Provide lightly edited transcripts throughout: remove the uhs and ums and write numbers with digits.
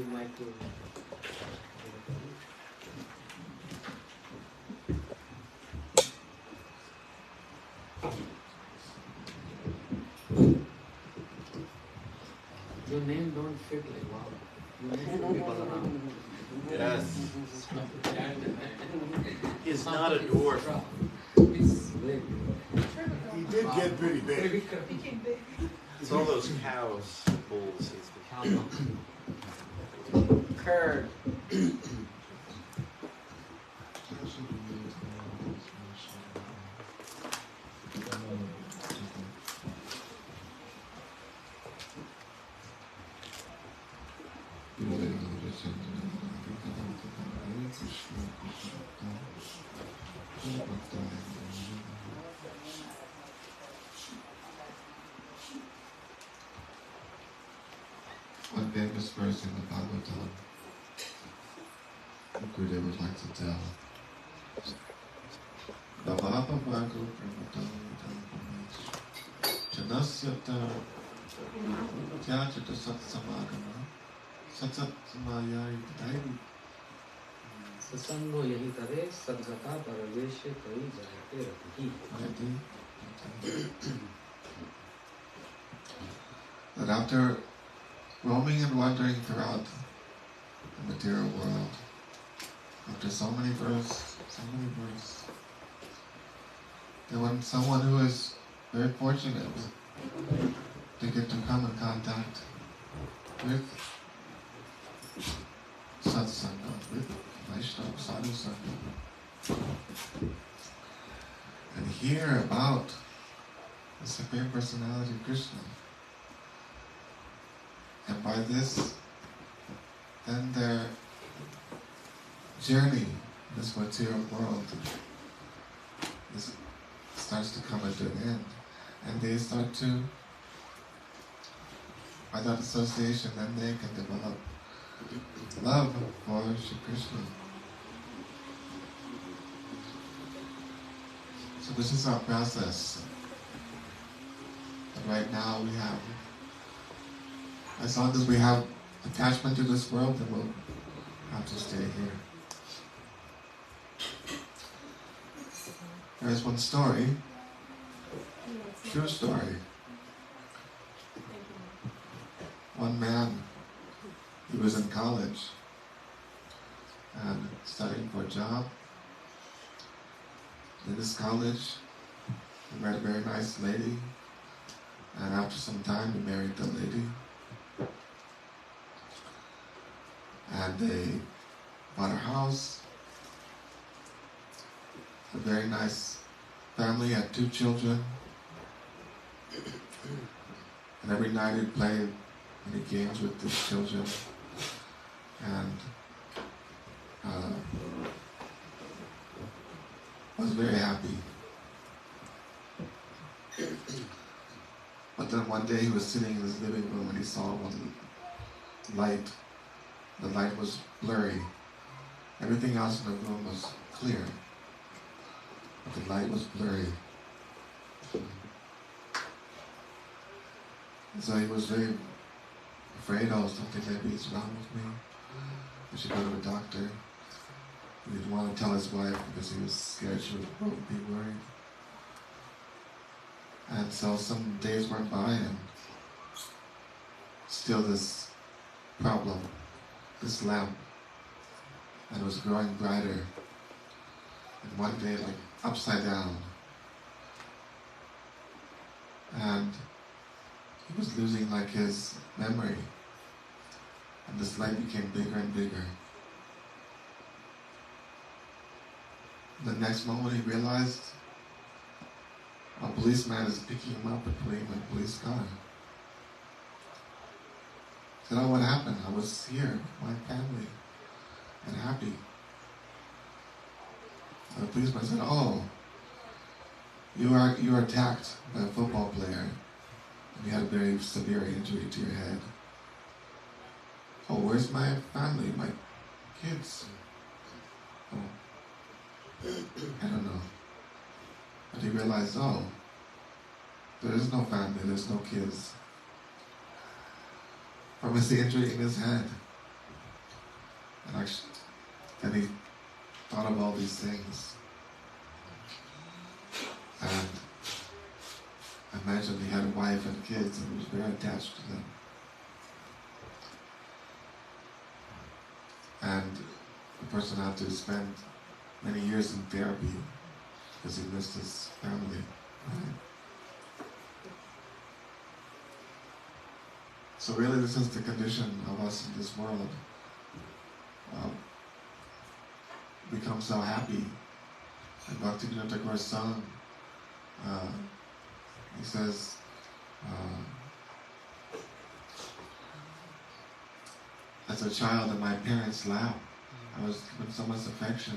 give mic to... Your name don't fit like wow. Your name should be Balaram. Yes. He's not a dwarf. He's big. He did get pretty big. It's all those cows, bulls. Curd. One famous verse in the Bhagavatam, the Gurudev would like to tell. Bhavapa Bhago Pramatam Chanasyata Tyachata Satsamagama Satsatsamaya Yudhaivi. सत्संगो यही करे सद्गता परवेश कई जाते रही. That after roaming and wandering throughout the material world, after so many births, that when someone who is very fortunate to get to come in contact with satsanga, with Vaishnava sadhu sangha, and hear about the Supreme Personality of Krishna, and by this, then their journey in this material world starts to come to an end. And they start to, by that association, then they can develop love for Shri Krishna. So this is our process. And right now we have, as long as we have attachment to this world, then we'll have to stay here. There is one story, true story. One man, he was in college and studying for a job. In this college, he met a very nice lady, and after some time he married the lady. And they bought a house, a very nice family, had 2 children. And every night he'd play many games with the children. And was very happy. But then one day he was sitting in his living room and he saw one light. The light was blurry. Everything else in the room was clear, but the light was blurry. And so he was very afraid. Oh, something maybe is wrong with me. I should go to a doctor. He didn't want to tell his wife because he was scared she would be worried. And so some days went by and still this problem, this lamp, and it was growing brighter. And one day, like upside down. And he was losing like his memory. And this light became bigger and bigger. The next moment he realized a policeman is picking him up and putting him in a police car. He said, oh, what happened? I was here with my family and happy. And the policeman said, oh, you were attacked by a football player and you had a very severe injury to your head. Oh, where's my family, my kids? Oh, I don't know. But he realized, oh, there is no family, there's no kids. From his injury in his head. And he thought of all these things. And I imagine he had a wife and kids and was very attached to them. And the person had to spend many years in therapy because he missed his family. Right? So really this is the condition of us in this world. Become so happy. And Bhaktivinoda Thakur's song, he says, as a child in my parents' lap, I was given so much affection.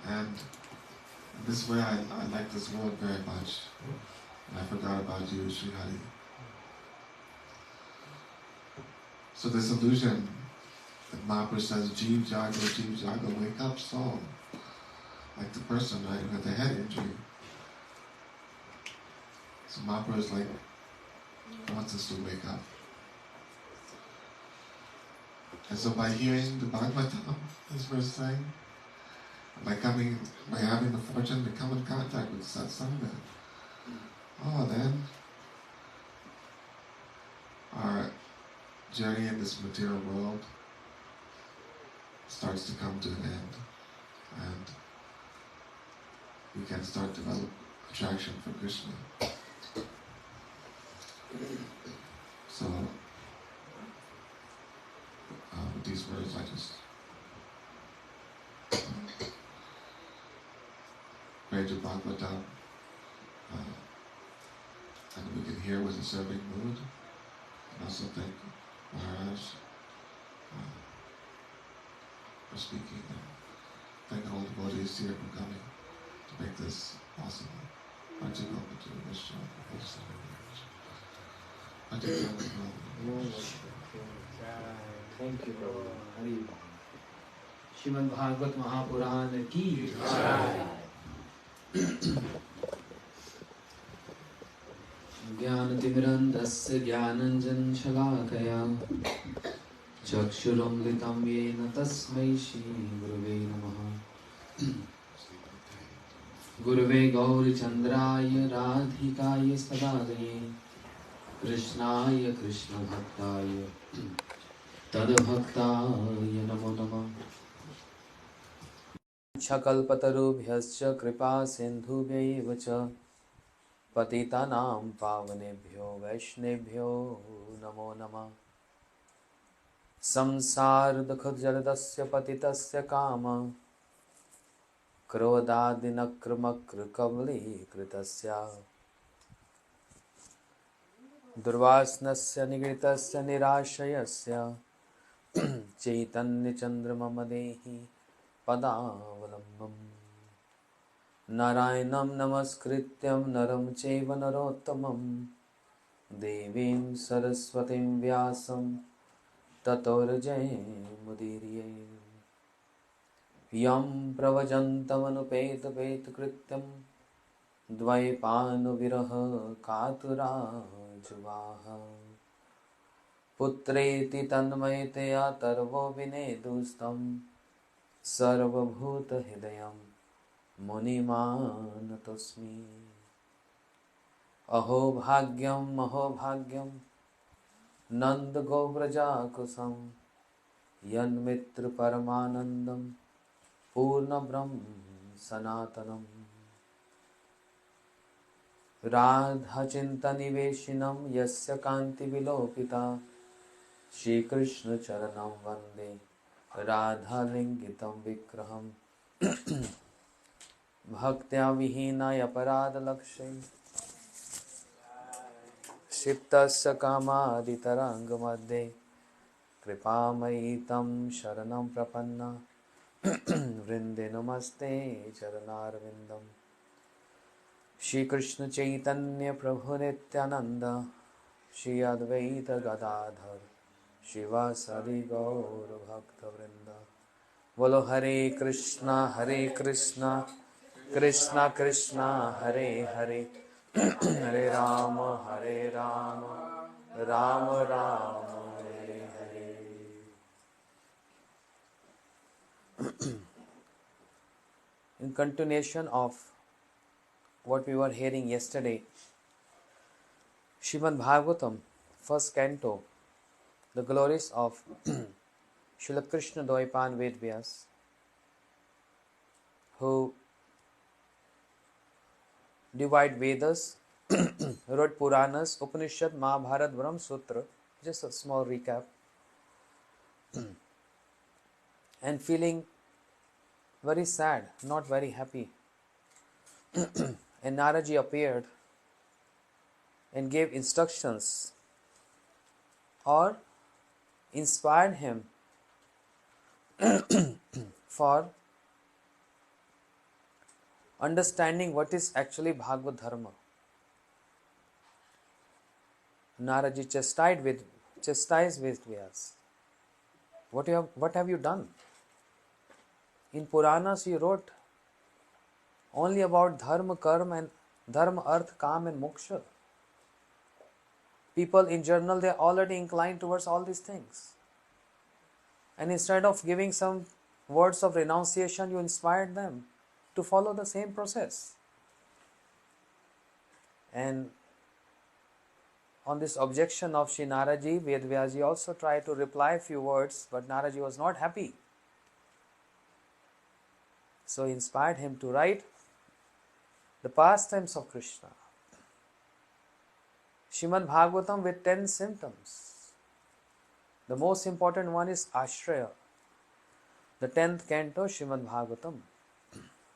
And in this way I like this world very much. And I forgot about you, Sri Hari. So this illusion that Mahaprabhu says, Jeev Jago, wake up, soul. Like the person, right, who had the head injury. So Mahaprabhu is like, wants us to wake up. And so by hearing the Bhagavatam, as we're saying, by having the fortune to come in contact with Satsanga, then our journey in this material world starts to come to an end. And we can start to develop attraction for Krishna. So, with these words, I just pray to Bhagavatam, and we can hear with a serving mood, and also thank Maharaj for speaking, and thank all the devotees here for coming to make this possible. Thank you, Hari. Srimad Bhagavat Mahapurana ki jai. Jnanatimirandasya jnananjan shalakaya Chakshuramritam yena tasmai Shri Gurave Namaha. Gurave Gauri Chandraya Radhikaya Sadadaye Krishnaya Krishna Bhaktaya Tadbhaktaya Namo Namah. Chakalpatarubhyascha kripa sindhubhyaiva cha patitanam pavanebhyo vaishnebhyo namo namah. Samsara dukha jaladasya patitasya kama krodadinakramakra kavali kritasya durvasnasya nigritasya nirashayasya chaitanya chandramama dehi padavalamam. Narayanam namaskrityam naram chaiva narottamam devim saraswatim vyasam tato rajayamudiriye. Yam pravajantamanupeta petakrityam dvaipanu viraha katura juvaha putreti tanmayataya tarvo vinedustam sarvabhuta hidayam munimanatosmi. Aho bhagyam nanda govraja kusam yan mitra paramanandam purna brahm sanatanam radha chintaniveshinam yasya kanti vilopita Shri Krishna charanam vande radha lingitam vikraham bhaktya vihinaya parada lakshay shiptasya kamadhitaranga madhe kripamayitam sharanam prapanna vrinde namaste charanarvindam. Shri Krishna Chaitanya Prabhu Nityananda Shri Advaita Gadadhar Shivasadi Gaur Bhakta Vrinda. Bolo Hare Krishna Krishna Krishna Hare Hare Hare Rama Rama Rama Hare Hare. in continuation of what we were hearing yesterday, Srimad Bhagavatam, first canto, the glories of Srila Krishna Dvaipan Vedvyas, who divide Vedas, wrote Puranas, Upanishad, Mahabharat, Brahma Sutra, just a small recap, and feeling very sad, not very happy. And Naraji appeared and gave instructions or inspired him for understanding what is actually Bhagavad Dharma. Naraji chastised Vedvyas. What have you done? In Puranas you wrote only about Dharma, Karma, and Dharma, Arth, Kam, and Moksha. People in general, they are already inclined towards all these things. And instead of giving some words of renunciation, you inspired them to follow the same process. And on this objection of Shri Naraji, Vedvyaji also tried to reply a few words, but Naraji was not happy. So he inspired him to write the pastimes of Krishna. Srimad Bhagavatam with 10 symptoms. The most important one is Ashraya. The 10th canto, Srimad Bhagavatam.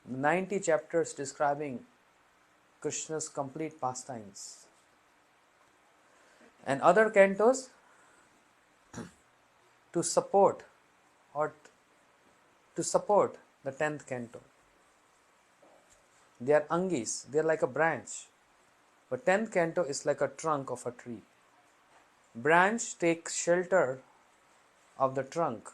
90 chapters describing Krishna's complete pastimes. And other cantos to support the 10th canto. They are angis, they are like a branch. But 10th canto is like a trunk of a tree. Branch takes shelter of the trunk.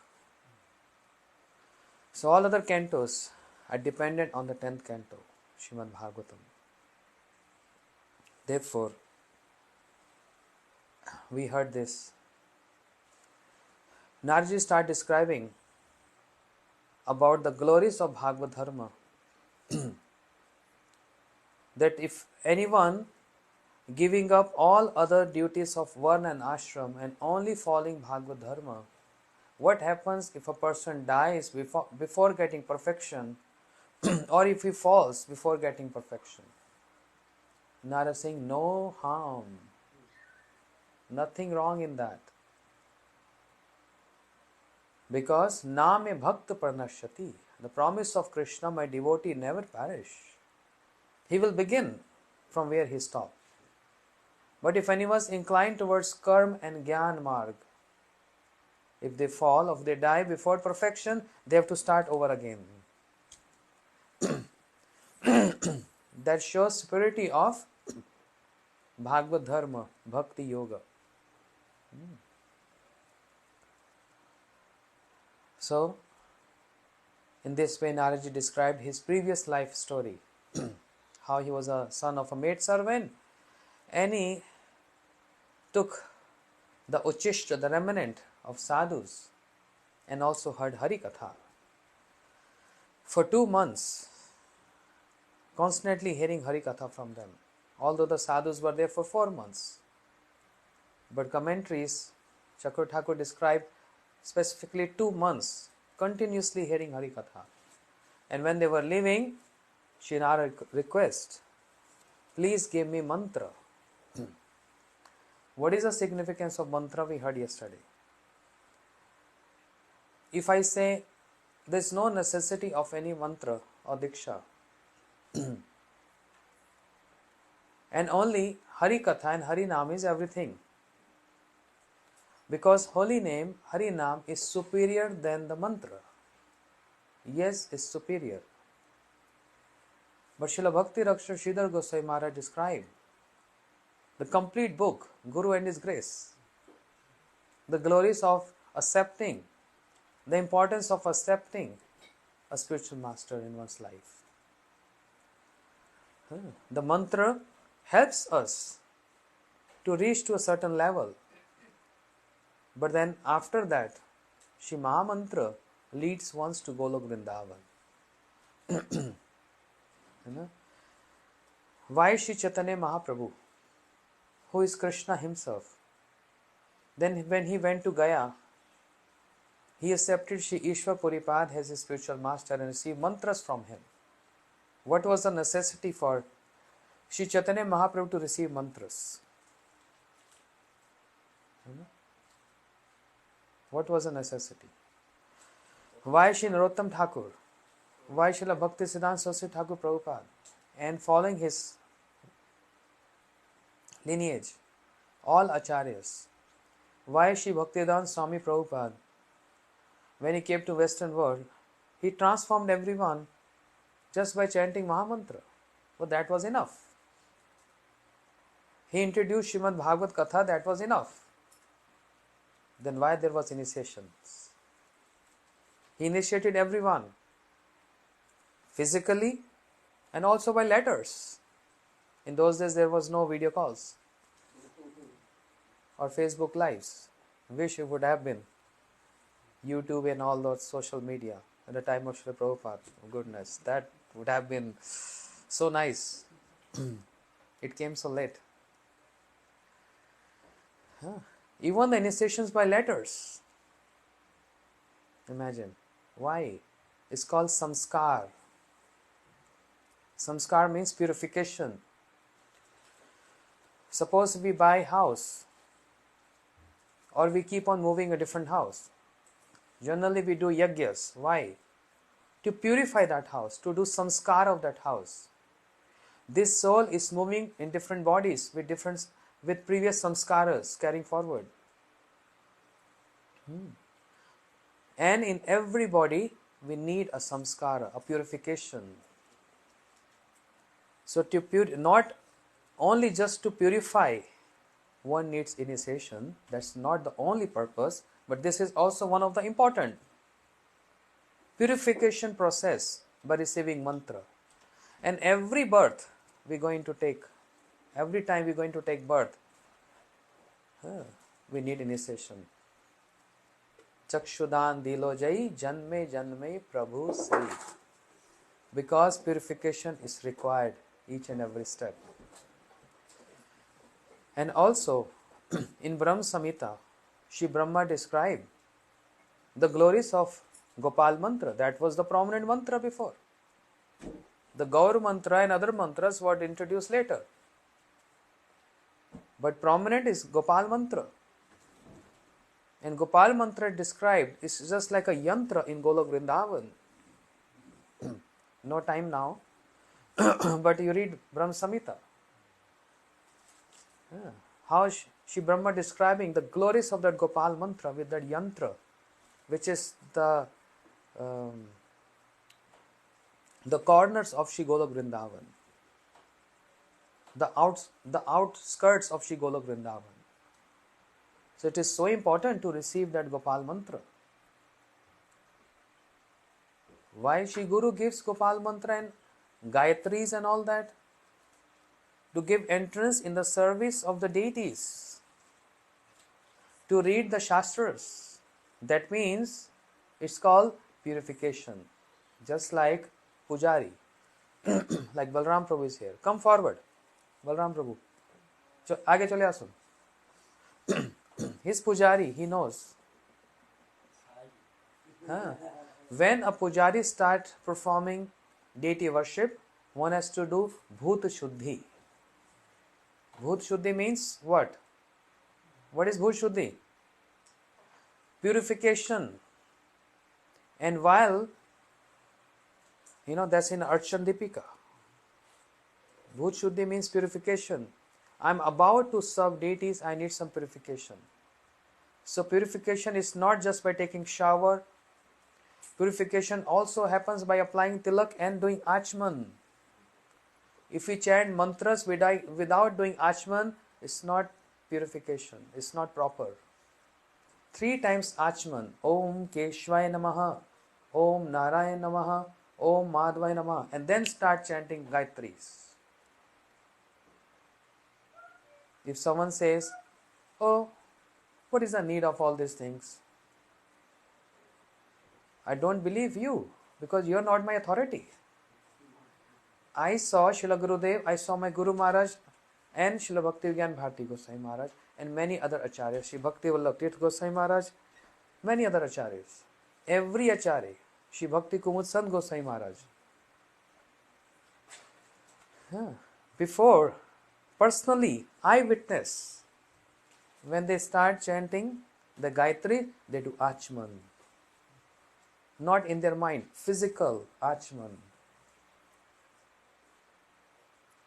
So all other cantos are dependent on the 10th canto, Srimad Bhagavatam. Therefore, we heard this. Narji started describing about the glories of Bhagavad Dharma. That if anyone giving up all other duties of Varna and Ashram and only following Bhagavad Dharma, what happens if a person dies before getting perfection or if he falls before getting perfection? Nara is saying no harm, nothing wrong in that. Because na me bhakta pranashyati, the promise of Krishna, my devotee never perish. He will begin from where he stopped. But if anyone is inclined towards karma and jnana marg, if they fall or if they die before perfection, they have to start over again. That shows superiority of Bhagavad Dharma, Bhakti Yoga. So, in this way, Naraji described his previous life story. How he was a son of a maid servant and he took the uchishta, the remnant of sadhus, and also heard Hari Katha. For 2 months, constantly hearing Hari Katha from them, although the sadhus were there for 4 months. But commentaries, Chakur Thakur described specifically 2 months, continuously hearing Hari Katha. And when they were leaving, Shri Nara request, please give me mantra. What is the significance of mantra we heard yesterday? If I say there is no necessity of any mantra or diksha, and only Hari Katha and Hari Nam is everything. Because holy name, Hari Nam, is superior than the mantra. Yes, is superior. But Srila Bhakti Raksha Sridhar Goswami Maharaj described the complete book, Guru and His Grace, the glories of accepting, the importance of accepting a spiritual master in one's life. The mantra helps us to reach to a certain level. But then after that, Shri Maha Mantra leads ones to Golok Vrindavan. You know? Why Shri Chaitanya Mahaprabhu, who is Krishna himself, then when he went to Gaya, he accepted Shri Ishwar Puripad as his spiritual master and received mantras from him. What was the necessity for Shri Chaitanya Mahaprabhu to receive mantras? What was the necessity? Why Shri Narottam Thakur? Why Srila Bhakti Siddhanta Saraswati Thakur Prabhupada? And following his lineage, all acharyas. Why Shri Bhaktivedanta Swami Prabhupada? When he came to Western world, he transformed everyone just by chanting Mahamantra. But that was enough. He introduced Srimad Bhagavat Katha, that was enough. Then why there was initiations? He initiated everyone, physically and also by letters. In those days there was no video calls or Facebook lives. Wish it would have been. YouTube and all those social media at the time of Srila Prabhupada. Oh goodness, that would have been so nice. It came so late. Even the initiations by letters. Imagine. Why? It's called samskar. Samskar means purification. Suppose we buy a house or we keep on moving a different house. Generally we do yagyas. Why? To purify that house, to do samskar of that house. This soul is moving in different bodies with previous samskaras carrying forward. And in every body we need a samskara, a purification. So not only just to purify, one needs initiation. That's not the only purpose, but this is also one of the important purification process by receiving mantra. And every birth we're going to take, every time we're going to take birth, we need initiation. Chakshudan dilo jai janme janme prabhu sai. Because purification is required each and every step. And also, in Brahma Samhita, Shri Brahma described the glories of Gopal mantra. That was the prominent mantra before. The Gaur mantra and other mantras were introduced later. But prominent is Gopal mantra. And Gopal mantra described is just like a yantra in Golok Vrindavan. No time now, but you read Brahma Samhita. How Shri Brahma describing the glories of that Gopal mantra with that yantra, which is the corners of Shri Golok Vrindavan, the outskirts of Shri Golok Vrindavan. So it is so important to receive that Gopal mantra. Why Shri Guru gives Gopal mantra and Gayatris and all that? To give entrance in the service of the deities. To read the Shastras. That means it's called purification. Just like Pujari. Like Balram Prabhu is here. Come forward. Balram Prabhu. Aage chale asun. His Pujari, he knows. When a Pujari starts performing deity worship, one has to do Bhut Shuddhi. Bhut Shuddhi means what? What is Bhut Shuddhi? Purification. And while, that's in Archan Dipika. Bhut Shuddhi means purification. I'm about to serve deities, I need some purification. So purification is not just by taking shower. Purification also happens by applying tilak and doing achman. If we chant mantras without doing achman, it's not purification, it's not proper. 3 times achman. Om Keshvaya Namaha, Om Narayana Namaha, Om Madhvaya Namaha, and then start chanting Gayatris. If someone says, oh, what is the need of all these things? I don't believe you because you are not my authority. I saw Srila Gurudev, I saw my Guru Maharaj and Srila Bhaktivedanta Bharati Goswami Maharaj and many other acharyas, Sri Bhakti Vallabh Tirth Goswami Maharaj, many other acharyas. Every acharya, Sri Bhakti Kumud Sant Goswami Maharaj. Before, personally, I witness when they start chanting the Gayatri, they do Achman. Not in their mind, physical Achman.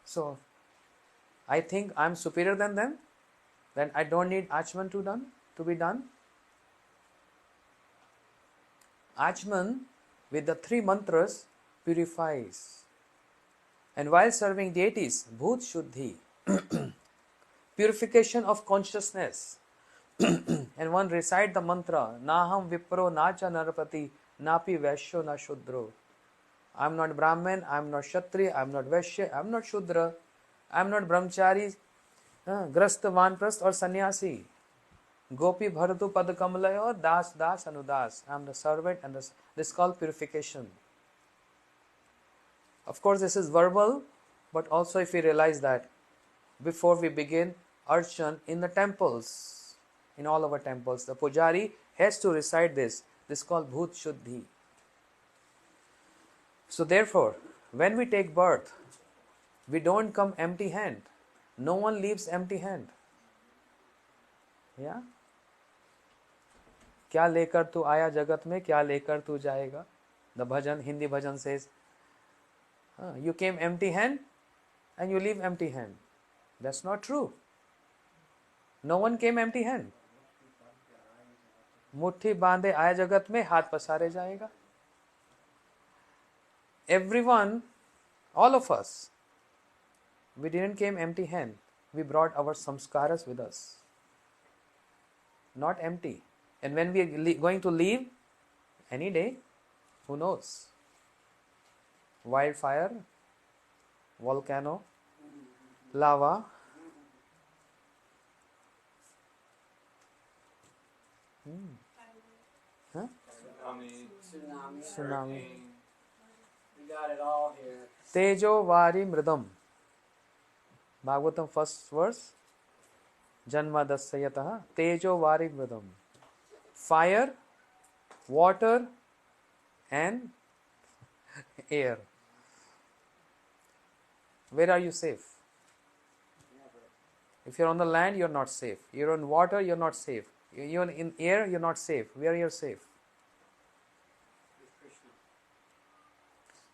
So, I think I am superior than them, then I don't need Achman to be done. Achman with the 3 mantras purifies. And while serving deities, Bhut Shuddhi, purification of consciousness. And one recite the mantra, Naham Vipro Nacha Narapati Napi Vaishyo Na Shudro. I am not Brahmin, I am not Kshatriya, I am not Vaishya, I am not Shudra, I am not Brahmachari, Grasta, Vanprasth or Sannyasi. Gopi Bharatu Pada Kamalayo, Das Das Anudas. I am the servant and this is called purification. Of course, this is verbal, but also if we realize that before we begin Archan in the temples, in all our temples, the Pujari has to recite this. This is called Bhut Shuddhi. So therefore, when we take birth, we don't come empty hand. No one leaves empty hand. Yeah? क्या लेकर तू आया जगत में, क्या लेकर तू जाएगा? The bhajan, Hindi bhajan says, you came empty hand and you leave empty hand. That's not true. No one came empty hand. मुट्ठी बांधे आया जगत में, हाथ पसारे जाएगा. Everyone, all of us, we didn't came empty hand. We brought our samskaras with us. Not empty. And when we are going to leave, any day, who knows? Wildfire, volcano, lava. Huh? Tsunami. We got it all here. Tejo Vari Mridam. Bhagavatam first verse. Janma Dasyayataha. Tejo Vari Mridam. Fire, water, and air. Where are you safe? If you're on the land, you're not safe. You're on water, you're not safe. You're in air, you're not safe. Where you're safe?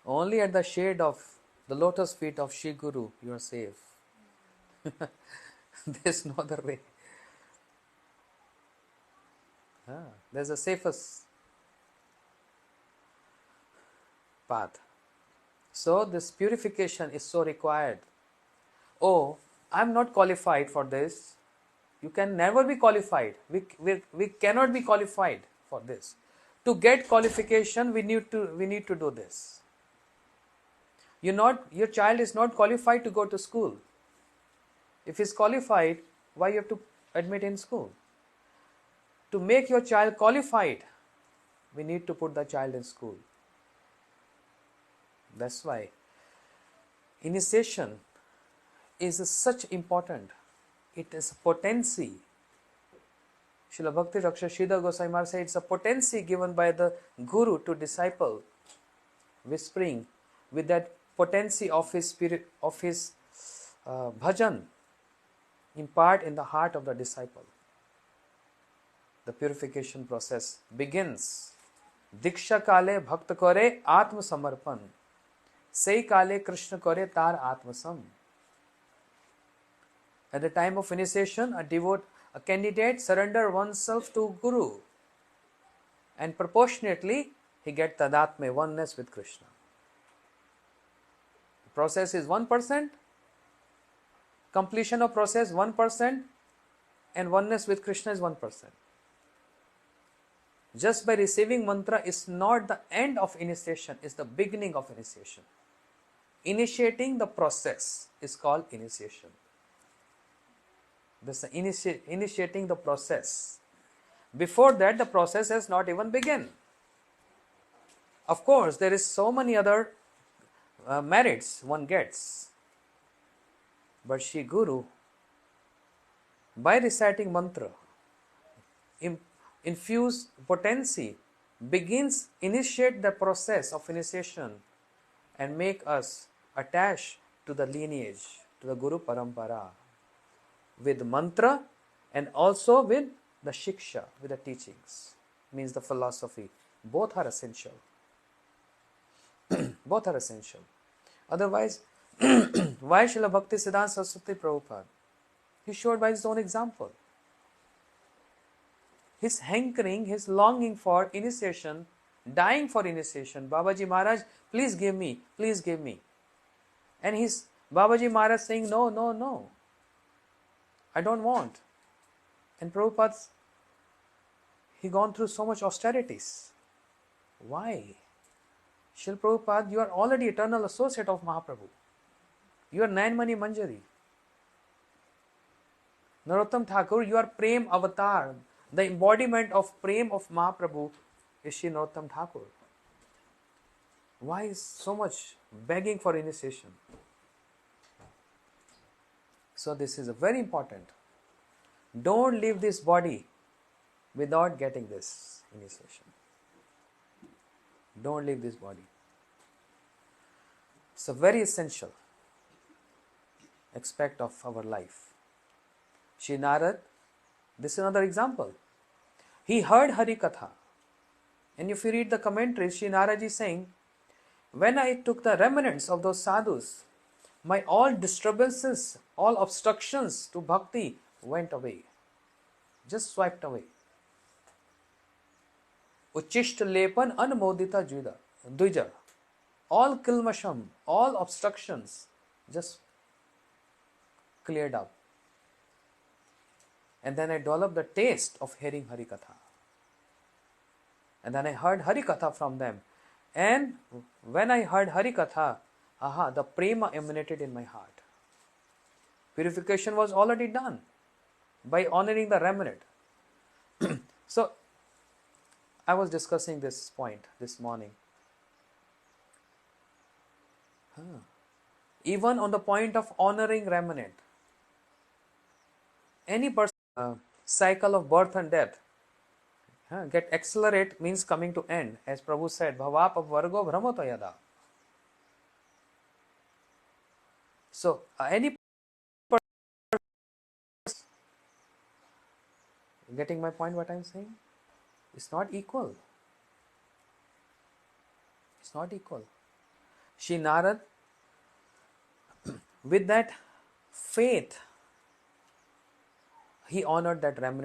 Only at the shade of the lotus feet of Shri Guru, you are safe. There's no other way. There's the safest path. So this purification is so required. Oh, I'm not qualified for this. You can never be qualified. We cannot be qualified for this. To get qualification, we need to do this. Your child is not qualified to go to school. If he's qualified, why you have to admit in school? To make your child qualified, we need to put the child in school. That's why initiation is such important. It is potency. Srila Bhakti Raksha Sridhar Goswami Maharaj said it's a potency given by the Guru to disciple, whispering with that potency of his spirit, of his bhajan, impart in the heart of the disciple. The purification process begins. Diksha kale bhakta kare atma samarpan. Sei kale Krishna kare tar atmasam. At the time of initiation, a candidate surrender oneself to Guru, and proportionately he gets tadatme, oneness with Krishna. The process is 1%, completion of process 1%, and oneness with Krishna is 1%. Just by receiving mantra is not the end of initiation, it's the beginning of initiation. Initiating the process is called initiation. This is initiating the process. Before that, the process has not even begun. Of course, there is so many other merits one gets. But Shri Guru, by reciting mantra, infuse potency, begins initiate the process of initiation and make us attached to the lineage, to the Guru Parampara, with mantra and also with the shiksha, with the teachings, means the philosophy. Both are essential. Both are essential. Otherwise, why Srila Bhakti Siddhanta Saraswati Prabhupada? He showed by his own example. His hankering, his longing for initiation, dying for initiation. Babaji Maharaj, please give me, please give me. And his Babaji Maharaj saying, no, no, no, I don't want. And Prabhupada, he gone through so much austerities. Why? Srila Prabhupada, you are already eternal associate of Mahaprabhu. You are Nayanmani Manjari. Narottam Thakur, you are Prem Avatar. The embodiment of Prem of Mahaprabhu is Sri Narottam Thakur. Why is so much begging for initiation? So this is very important. Don't leave this body without getting this initiation. Don't leave this body. It's a very essential aspect of our life. Shri Narad, this is another example. He heard Hari Katha. And if you read the commentaries, Shri Narad is saying, when I took the remnants of those sadhus, my all disturbances, all obstructions to bhakti went away. Just swiped away. Uchishta lepan anmodita duja. All kilmasham, all obstructions just cleared up. And then I developed the taste of hearing Hari Katha. And then I heard Hari Katha from them. And when I heard Hari Katha, the prema emanated in my heart. Purification was already done by honoring the remnant. So, I was discussing this point this morning. Even on the point of honoring remnant, any person, cycle of birth and death, get accelerate means coming to end. As Prabhu said, Bhavap vargo brahmata yada. So, any person, getting my point what I am saying? It's not equal. It's not equal. Shri Narad, with that faith, he honored that remnant.